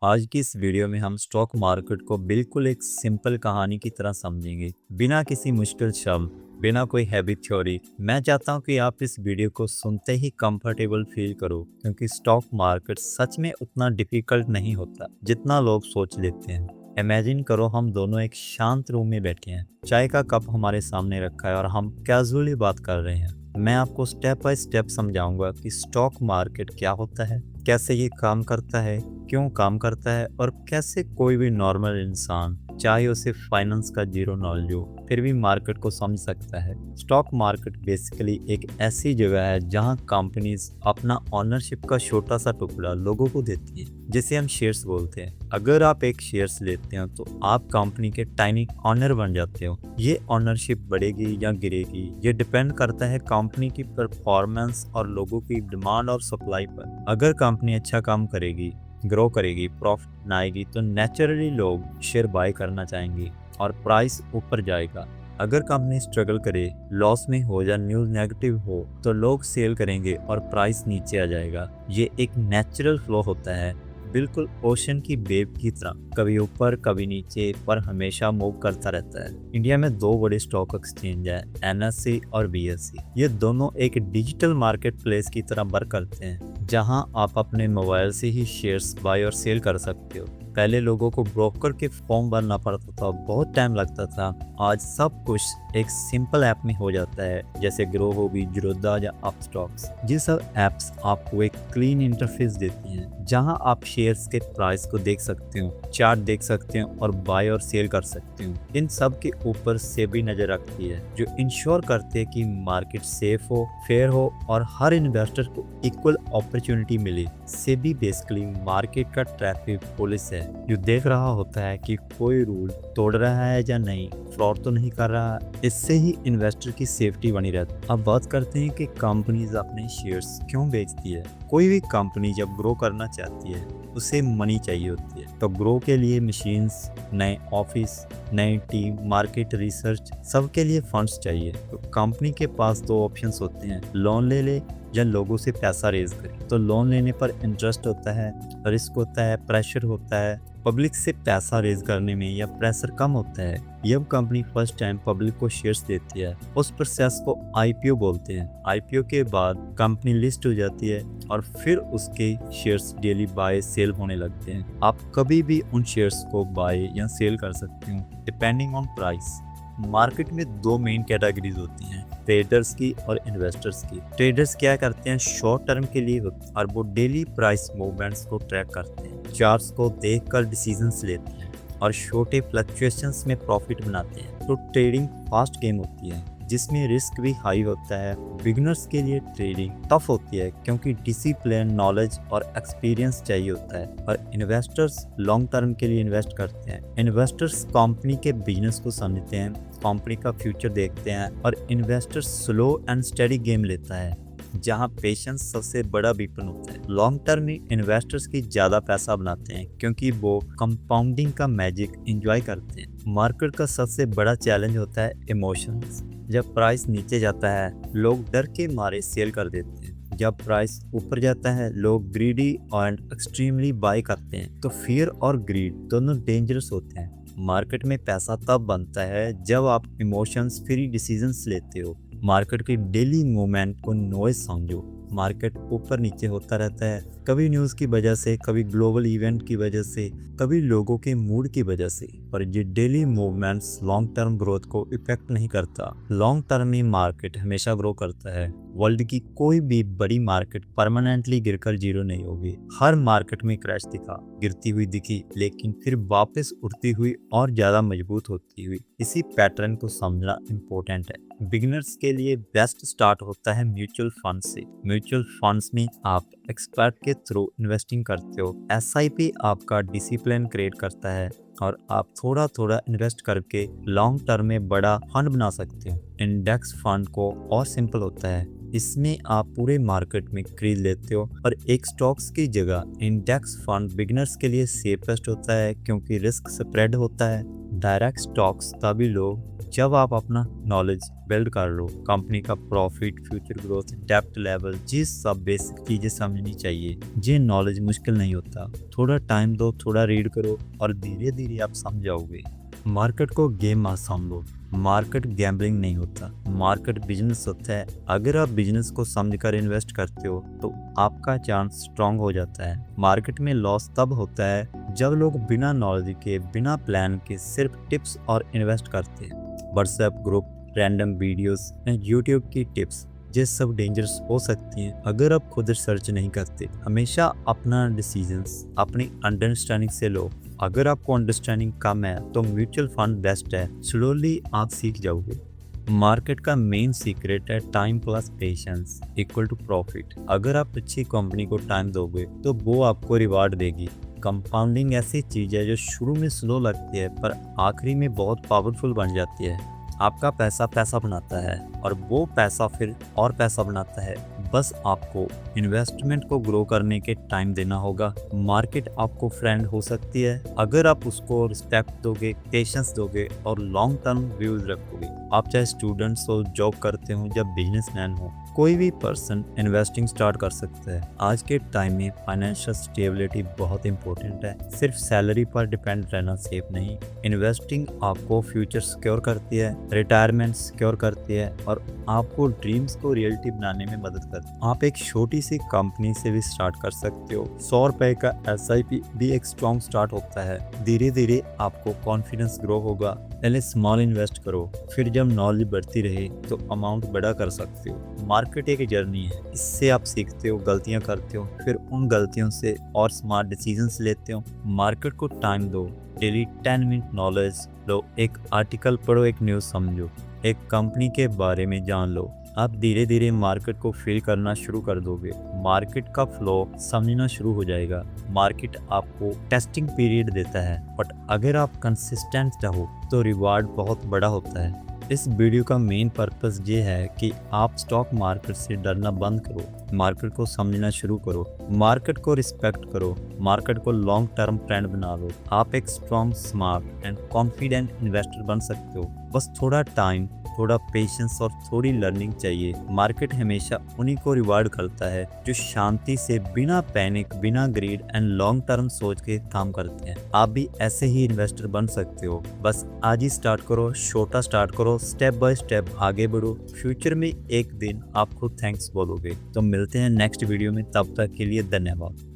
आज की इस वीडियो में हम स्टॉक मार्केट को बिल्कुल एक सिंपल कहानी की तरह समझेंगे, बिना किसी मुश्किल शब्द, बिना कोई हैवी थ्योरी। मैं चाहता हूं कि आप इस वीडियो को सुनते ही कंफर्टेबल फील करो, क्योंकि स्टॉक मार्केट सच में उतना डिफिकल्ट नहीं होता जितना लोग सोच लेते हैं। इमेजिन करो हम दोनों एक शांत रूम में बैठे हैं, चाय का कप हमारे सामने रखा है और हम कैजुअली बात कर रहे हैं। मैं आपको स्टेप बाय स्टेप समझाऊंगा कि स्टॉक मार्केट क्या होता है, कैसे ये काम करता है, क्यों काम करता है और कैसे कोई भी नॉर्मल इंसान, चाहे उसे फाइनेंस का जीरो नॉलेज हो, फिर भी मार्केट को समझ सकता है। स्टॉक मार्केट बेसिकली एक ऐसी जगह है जहां कंपनीज अपना ओनरशिप का छोटा सा टुकड़ा लोगों को देती है, जिसे हम शेयर्स बोलते हैं। अगर आप एक शेयर्स लेते हो तो आप कंपनी के टाइनी ऑनर बन जाते हो। ये ओनरशिप बढ़ेगी या गिरेगी, ये डिपेंड करता है कंपनी की परफॉर्मेंस और लोगों की डिमांड और सप्लाई पर। अगर कंपनी अच्छा काम करेगी, ग्रो करेगी, प्रॉफिट आएगी, तो नेचुरली लोग शेयर बाय करना चाहेंगे और प्राइस ऊपर जाएगा। अगर कंपनी स्ट्रगल करे, लॉस में हो या न्यूज नेगेटिव हो, तो लोग सेल करेंगे और प्राइस नीचे आ जाएगा। ये एक नेचुरल फ्लो होता है, बिल्कुल ओशन की वेव की तरह, कभी ऊपर कभी नीचे, पर हमेशा मूव करता रहता है। इंडिया में दो बड़े स्टॉक एक्सचेंज है, एनएससी और बीएससी। ये दोनों एक डिजिटल मार्केट प्लेस की तरह वर्क करते हैं, जहां आप अपने मोबाइल से ही शेयर्स बाय और सेल कर सकते हो। पहले लोगों को ब्रोकर के फॉर्म भरना पड़ता था, बहुत टाइम लगता था। आज सब कुछ एक सिंपल ऐप में हो जाता है, जैसे ग्रो होगी, जीरोधा या अपस्टॉक्स। ये सब ऐप्स आपको एक क्लीन इंटरफेस देती हैं, जहां आप शेयर्स के प्राइस को देख सकते हो, चार्ट देख सकते हो और बाय और सेल कर सकते हो। इन सब के ऊपर सेबी नजर रखती है, जो इंश्योर करते हैं कि मार्केट सेफ हो, फेयर हो और हर इन्वेस्टर को इक्वल अपॉर्चुनिटी मिले। सेबी बेसिकली मार्केट का ट्रैफिक पुलिस है, जो देख रहा होता है कि कोई रूल तोड़ रहा है या नहीं, फ्रॉड तो नहीं कर रहा। इससे ही इन्वेस्टर की सेफ्टी बनी रहती है। अब बात करते हैं कि कंपनीज अपने शेयर्स क्यों बेचती है। कोई भी कंपनी जब ग्रो करना चाहती है, उसे मनी चाहिए होती है, तो ग्रो के लिए मशीन्स, नए ऑफिस, नई टीम, मार्केट रिसर्च, सबके लिए फंड्स चाहिए। तो कंपनी के पास दो ऑप्शंस होते हैं, लोन ले ले या लोगों से पैसा रेज करे। तो लोन लेने पर इंटरेस्ट होता है, रिस्क होता है, प्रेशर होता है। पब्लिक से पैसा रेज करने में यह प्रेशर कम होता है। जब कंपनी फर्स्ट टाइम पब्लिक को शेयर्स देती है, उस प्रोसेस को आईपीओ बोलते हैं। आईपीओ के बाद कंपनी लिस्ट हो जाती है और फिर उसके शेयर्स डेली बाय सेल होने लगते हैं। आप कभी भी उन शेयर्स को बाय या सेल कर सकते हो, डिपेंडिंग ऑन प्राइस। मार्केट में दो मेन कैटेगरीज होती हैं, ट्रेडर्स की और इन्वेस्टर्स की। ट्रेडर्स क्या करते हैं, शॉर्ट टर्म के लिए होते हैं और वो डेली प्राइस मूवमेंट्स को ट्रैक करते हैं, चार्ट्स को देखकर डिसीजंस लेते हैं और छोटे फ्लक्चुएशंस में प्रॉफिट बनाते हैं। तो ट्रेडिंग फास्ट गेम होती है, जिसमें रिस्क भी हाई होता है। बिगिनर्स के लिए ट्रेडिंग टफ होती है, क्योंकि डिसिप्लिन, नॉलेज और एक्सपीरियंस चाहिए होता है। और इन्वेस्टर्स लॉन्ग टर्म के लिए इन्वेस्ट करते हैं। इन्वेस्टर्स कंपनी के बिजनेस को समझते हैं, कंपनी का फ्यूचर देखते हैं। और investors slow and study game लेता है, जहां पेशेंस सबसे बड़ा वेपन होता है। लॉन्ग टर्म में इन्वेस्टर्स की ज्यादा पैसा बनाते हैं, क्योंकि वो कंपाउंडिंग का मैजिक एंजॉय करते हैं। मार्केट का सबसे बड़ा चैलेंज होता है इमोशंस। जब प्राइस नीचे जाता है, लोग डर के मारे सेल कर देते हैं। जब प्राइस ऊपर जाता है, लोग ग्रीडी एंड एक्सट्रीमली बाय करते हैं। तो फियर और ग्रीड दोनों डेंजरस होते हैं। मार्केट में पैसा तब बनता है जब आप इमोशंस फ्री डिसीजंस लेते हो। मार्केट की डेली मूवमेंट को नॉइज समझो। मार्केट ऊपर नीचे होता रहता है, कभी न्यूज़ की वजह से, कभी ग्लोबल इवेंट की वजह से, कभी लोगों के मूड की वजह से। पर ये daily movements long term growth को इफेक्ट नहीं करता। लॉन्ग टर्म में मार्केट हमेशा ग्रो करता है। वर्ल्ड की कोई भी बड़ी मार्केट परमानेंटली गिरकर जीरो नहीं होगी। हर मार्केट में क्रैश दिखा, गिरती हुई दिखी, लेकिन फिर वापस उठती हुई और ज्यादा मजबूत होती हुई। इसी पैटर्न को समझना इम्पोर्टेंट है। बिगिनर्स के लिए बेस्ट स्टार्ट होता है म्यूचुअल फंड से। म्यूचुअल फंड्स में आप एक्सपर्ट के थ्रू इन्वेस्टिंग करते हो। एसआईपी आपका डिसिप्लिन क्रिएट करता है और आप थोड़ा थोड़ा इन्वेस्ट करके लॉन्ग टर्म में बड़ा फंड बना सकते हो। इंडेक्स फंड को और सिंपल होता है, इसमें आप पूरे मार्केट में खरीद लेते हो और एक स्टॉक्स की जगह। इंडेक्स फंड बिगिनर्स के लिए सेफेस्ट होता है, क्योंकि रिस्क स्प्रेड होता है। डायरेक्ट स्टॉक्स तभी लो जब आप अपना नॉलेज बिल्ड कर लो, कंपनी का profit, future growth, depth level, जी सब बेसिक चीजें समझनी चाहिए। ये नॉलेज मुश्किल नहीं होता, थोड़ा टाइम दो, थोड़ा रीड करो और धीरे धीरे आप समझ जाओगे। मार्केट को गेम मत समझो, मार्केट गैम्बलिंग नहीं होता, मार्केट बिजनेस होता है। अगर आप बिजनेस को समझकर इन्वेस्ट करते हो तो आपका चांस स्ट्रांग हो जाता है। मार्केट में लॉस तब होता है जब लोग बिना नॉलेज के, बिना प्लान के सिर्फ टिप्स और इन्वेस्ट करते हैं। WhatsApp group, random videos, YouTube की टिप्स, ये सब डेंजरस हो सकती हैं अगर आप खुद रिसर्च नहीं करते। हमेशा अपना डिसीजंस अपनी अंडरस्टैंडिंग से लो। अगर आपको अंडरस्टैंडिंग कम है तो म्यूचुअल फंड बेस्ट है, स्लोली आप सीख जाओगे। मार्केट का मेन सीक्रेट है time plus patience equal to profit. अगर आप अच्छी कंपनी को टाइम दोगे तो वो आपको रिवार्ड देगी। कंपाउंडिंग ऐसी चीज है जो शुरू में स्लो लगती है पर आखिरी में बहुत पावरफुल बन जाती है। आपका पैसा पैसा बनाता है और वो पैसा फिर और पैसा बनाता है। बस आपको इन्वेस्टमेंट को ग्रो करने के टाइम देना होगा। मार्केट आपको फ्रेंड हो सकती है अगर आप उसको रिस्पेक्ट दोगे, पेशेंस दोगे और लॉन्ग टर्म व्यूज रखोगे। आप चाहे स्टूडेंट्स हो, जॉब करते हो या बिजनेसमैन हो, कोई भी पर्सन इन्वेस्टिंग स्टार्ट कर सकता है। आज के टाइम में फाइनेंशियल स्टेबिलिटी बहुत इंपॉर्टेंट है, सिर्फ सैलरी पर डिपेंड रहना सेफ नहीं। इन्वेस्टिंग आपको फ्यूचर सिक्योर करती है, रिटायरमेंट सिक्योर करती है और आपको ड्रीम्स को रियलिटी बनाने में मदद करती है। आप एक छोटी सी कंपनी से भी स्टार्ट कर सकते हो। 100 रुपए का SIP भी एक स्ट्रॉन्ग स्टार्ट होता है। धीरे धीरे आपको कॉन्फिडेंस ग्रो होगा। पहले स्मॉल इन्वेस्ट करो, फिर जब नॉलेज बढ़ती रहे तो अमाउंट बड़ा कर सकते हो। मार्केट एक जर्नी है, इससे आप सीखते हो, गलतियां करते हो, फिर उन गलतियों से और स्मार्ट डिसीजंस लेते हो। मार्केट को टाइम दो, डेली 10 मिनट नॉलेज लो, एक आर्टिकल पढ़ो, एक न्यूज़ समझो, एक कंपनी के बारे में जान लो। आप धीरे धीरे मार्केट को फील करना शुरू कर दोगे। मार्केट का फ्लो समझना शुरू हो जाएगा। मार्केट आपको टेस्टिंग पीरियड देता है, बट अगर आप कंसिस्टेंट रहो तो रिवार्ड बहुत बड़ा होता है। इस वीडियो का मेन पर्पस ये है कि आप स्टॉक मार्केट से डरना बंद करो, मार्केट को समझना शुरू करो, मार्केट को रिस्पेक्ट करो, मार्केट को लॉन्ग टर्म फ्रेंड बना लो। आप एक strong, smart and confident investor बन सकते हो। बस थोड़ा टाइम, थोड़ा पेशेंस और थोड़ी लर्निंग चाहिए। मार्केट हमेशा उन्हीं को रिवार्ड करता है जो शांति से, बिना पैनिक, बिना ग्रीड एंड लॉन्ग टर्म सोच के काम करते हैं। आप भी ऐसे ही इन्वेस्टर बन सकते हो। बस आज ही स्टार्ट करो, छोटा स्टार्ट करो, स्टेप बाय स्टेप आगे बढ़ो। फ्यूचर में एक दिन आप खुद थैंक्स बोलोगे। तो मिलते हैं नेक्स्ट वीडियो में, तब तक के लिए धन्यवाद।